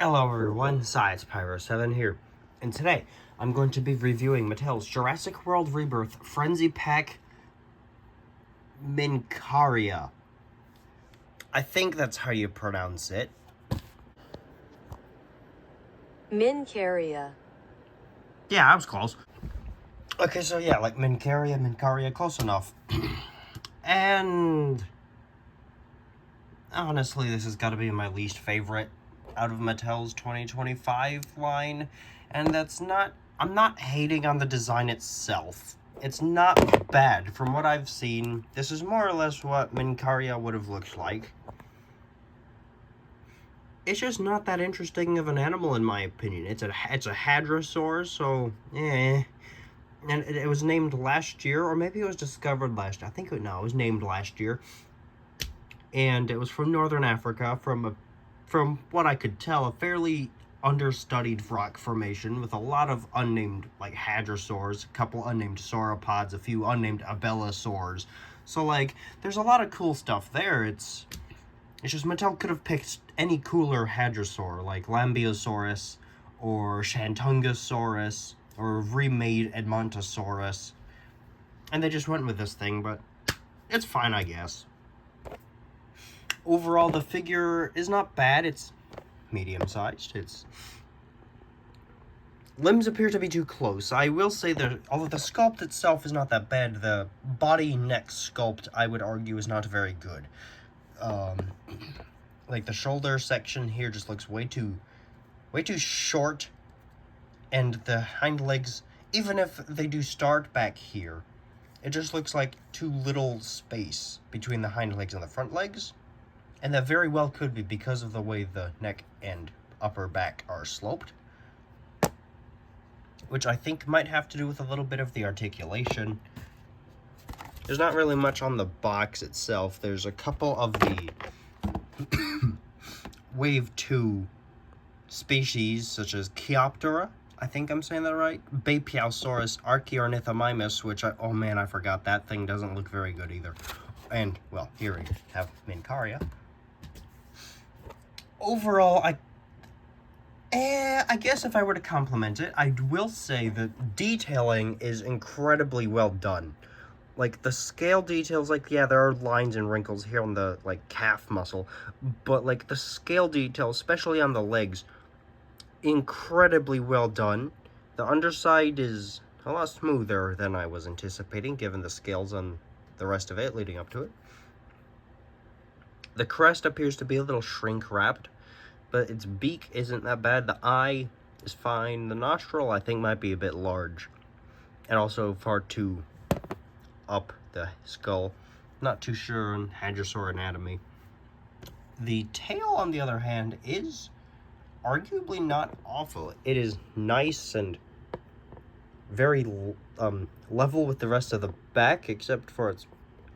Hello everyone, Science Pyro 7 here, and today I'm going to be reviewing Mattel's Jurassic World Rebirth Frenzy Pack Minqaria. I think that's how you pronounce it. Minqaria. Yeah, I was close. Okay, so yeah, like Minqaria, close enough. And honestly, this has got to be my least favorite out of Mattel's 2025 line, and that's not, I'm not hating on the design itself. It's not bad. From what I've seen, this is more or less what Minqaria would have looked like. It's just not that interesting of an animal in my opinion. It's a hadrosaur, so eh. And it was named last year, or maybe it was discovered last year. I think it was named last year. And it was from Northern Africa, from what I could tell, a fairly understudied rock formation with a lot of unnamed, like, hadrosaurs, a couple unnamed sauropods, a few unnamed abelisaurs. So, like, there's a lot of cool stuff there. It's just Mattel could have picked any cooler hadrosaur, like Lambeosaurus, or Shantungosaurus, or remade Edmontosaurus. And they just went with this thing, but it's fine, I guess. Overall, the figure is not bad. It's medium-sized. Its limbs appear to be too close. I will say that, although the sculpt itself is not that bad, the body-neck sculpt, I would argue, is not very good. Like, the shoulder section here just looks way too short, and the hind legs, even if they do start back here, it just looks like too little space between the hind legs and the front legs. And that very well could be because of the way the neck and upper back are sloped. Which I think might have to do with a little bit of the articulation. There's not really much on the box itself. There's a couple of the Wave 2 species, such as Chiroptera. I think I'm saying that right. Bapiosaurus Archaeornithomimus, which oh man, I forgot. That thing doesn't look very good either. And, well, here we have Minqaria. Overall, I guess if I were to compliment it, I will say that detailing is incredibly well done. Like, the scale details, like, yeah, there are lines and wrinkles here on the, like, calf muscle, but, like, the scale detail, especially on the legs, incredibly well done. The underside is a lot smoother than I was anticipating, given the scales on the rest of it leading up to it. The crest appears to be a little shrink-wrapped, but its beak isn't that bad. The eye is fine. The nostril, I think, might be a bit large, and also far too up the skull. Not too sure on hadrosaur anatomy. The tail, on the other hand, is arguably not awful. It is nice and very level with the rest of the back, except for its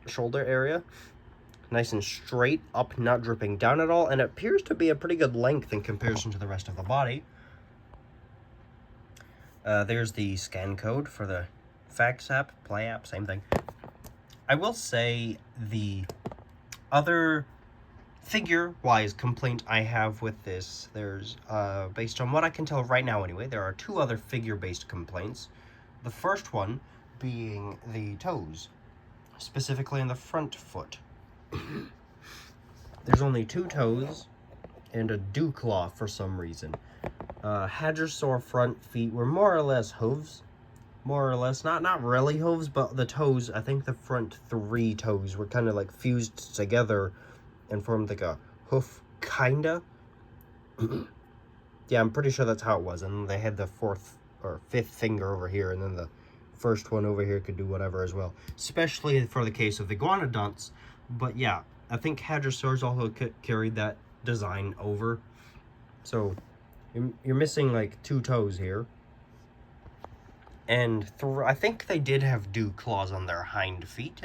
shoulder area. Nice and straight up, not dripping down at all, and it appears to be a pretty good length in comparison to the rest of the body. There's the scan code for the fax app, play app, same thing. I will say the other figure-wise complaint I have with this, there's, based on what I can tell right now anyway, there are two other figure-based complaints. The first one being the toes, specifically in the front foot. There's only two toes and a dew claw for some reason. Hadrosaur front feet were more or less hooves. More or less, not really hooves, but the toes, I think the front three toes were kind of like fused together and formed like a hoof, kinda. Yeah, I'm pretty sure that's how it was. And they had the fourth or fifth finger over here, and then the first one over here could do whatever as well. Especially for the case of the iguanodonts. But yeah, I think hadrosaurs also carried that design over. So you're missing like two toes here. And I think they did have dew claws on their hind feet.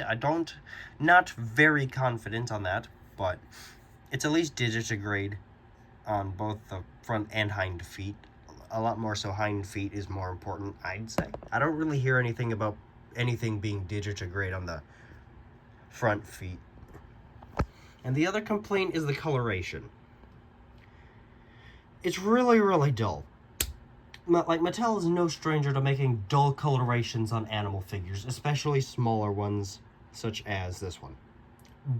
Not very confident on that, but it's at least digitigrade on both the front and hind feet. A lot more so hind feet is more important, I'd say. I don't really hear anything about anything being digitigrade on the front feet. And the other complaint is the coloration. it's really, really dull. Like, Mattel is no stranger to making dull colorations on animal figures, especially smaller ones, such as this one.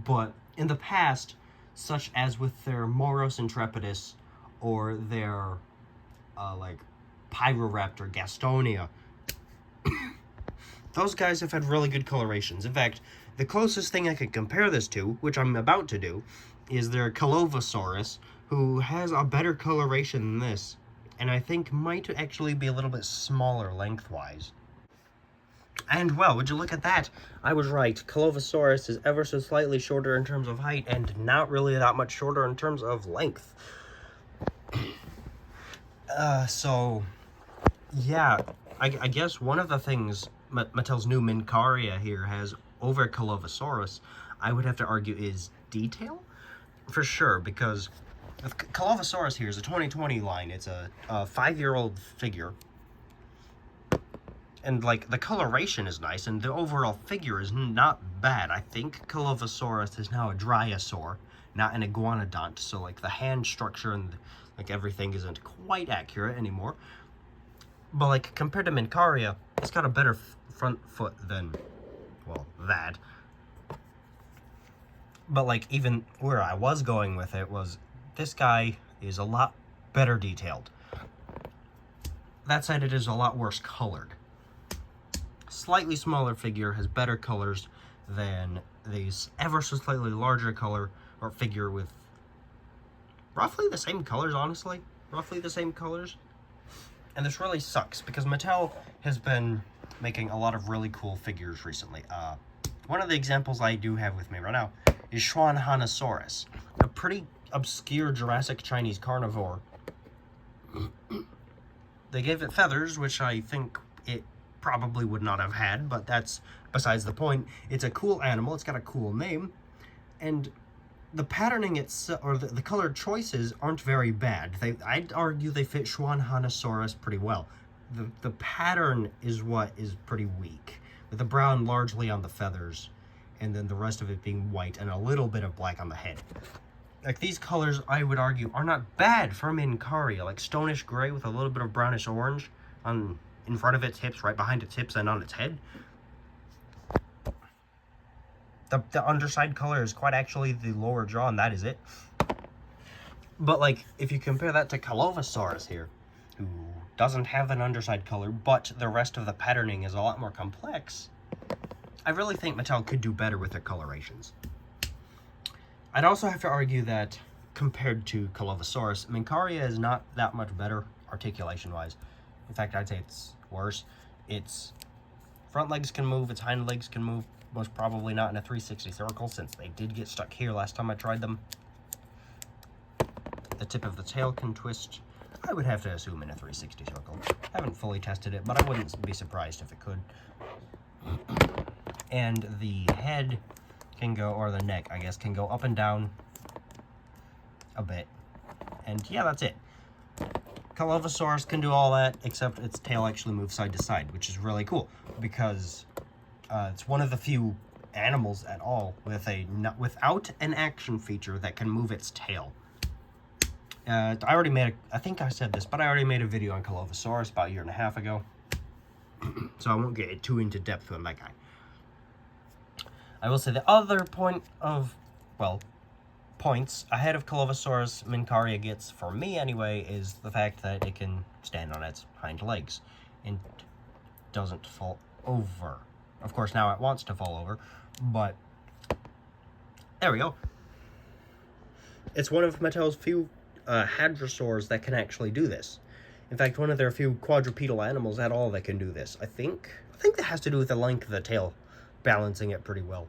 But in the past, such as with their Moros Intrepidus, or their, like, Pyroraptor Gastonia, those guys have had really good colorations. In fact, the closest thing I could compare this to, which I'm about to do, is their Calovosaurus, who has a better coloration than this, and I think might actually be a little bit smaller lengthwise. And, well, would you look at that? I was right. Calovosaurus is ever so slightly shorter in terms of height, and not really that much shorter in terms of length. So, yeah, I guess one of the things Mattel's new Minqaria here has over Calovosaurus, I would have to argue, is detail? For sure, because Calovosaurus here is a 2020 line. It's a 5-year-old figure. And, like, the coloration is nice, and the overall figure is not bad. I think Calovosaurus is now a Dryosaur, not an Iguanodont, so, like, the hand structure and, like, everything isn't quite accurate anymore. But, like, compared to Minqaria, it's got a better front foot than, well, that. But, like, even where I was going with it was, this guy is a lot better detailed. That said, it is a lot worse colored. Slightly smaller figure has better colors than these ever so slightly larger color or figure with roughly the same colors, honestly. Roughly the same colors. And this really sucks because Mattel has been making a lot of really cool figures recently. One of the examples I do have with me right now is Schwanhanosaurus, a pretty obscure Jurassic Chinese carnivore. They gave it feathers, which I think it probably would not have had, but that's besides the point. It's a cool animal, it's got a cool name, and the patterning itself, or the color choices, aren't very bad. I'd argue they fit Schwanhanosaurus pretty well. The pattern is what is pretty weak, with the brown largely on the feathers, and then the rest of it being white and a little bit of black on the head. Like, these colors, I would argue, are not bad for Minqaria, like stonish gray with a little bit of brownish orange in front of its hips, right behind its hips, and on its head. The underside color is quite actually the lower jaw, and that is it. But, like, if you compare that to Calovosaurus here, who doesn't have an underside color, but the rest of the patterning is a lot more complex, I really think Mattel could do better with their colorations. I'd also have to argue that, compared to Calovosaurus, Minqaria is not that much better articulation-wise. In fact, I'd say it's worse. Its front legs can move, its hind legs can move, most probably not in a 360 circle, since they did get stuck here last time I tried them. The tip of the tail can twist. I would have to assume in a 360 circle. Haven't fully tested it, but I wouldn't be surprised if it could. And the head can go, or the neck, I guess, can go up and down a bit. And yeah, that's it. Calovosaurus can do all that, except its tail actually moves side to side, which is really cool, because it's one of the few animals at all without an action feature that can move its tail. I already made I think I said this, but I already made a video on Calovosaurus about 1.5 years ago, so I won't get too into depth on that guy. I will say the other point of, well, points ahead of Calovosaurus Minqaria gets, for me anyway, is the fact that it can stand on its hind legs and doesn't fall over. Of course, now it wants to fall over, but there we go. It's one of Mattel's few hadrosaurs that can actually do this. In fact, one of their few quadrupedal animals at all that can do this. I think that has to do with the length of the tail, balancing it pretty well.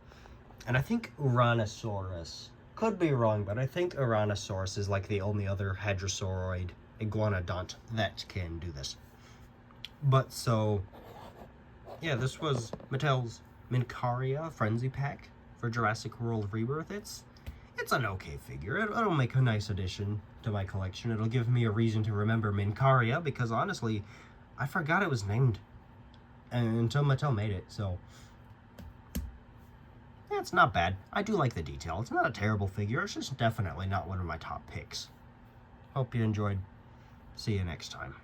And I think Uranosaurus, could be wrong, but I think Uranosaurus is like the only other hadrosauroid iguanodont that can do this. But so, yeah, this was Mattel's Minqaria Frenzy Pack for Jurassic World Rebirth. It's an okay figure. It'll make a nice addition to my collection. It'll give me a reason to remember Minqaria, because honestly, I forgot it was named until Mattel made it, so yeah, it's not bad. I do like the detail. It's not a terrible figure. It's just definitely not one of my top picks. Hope you enjoyed See you next time.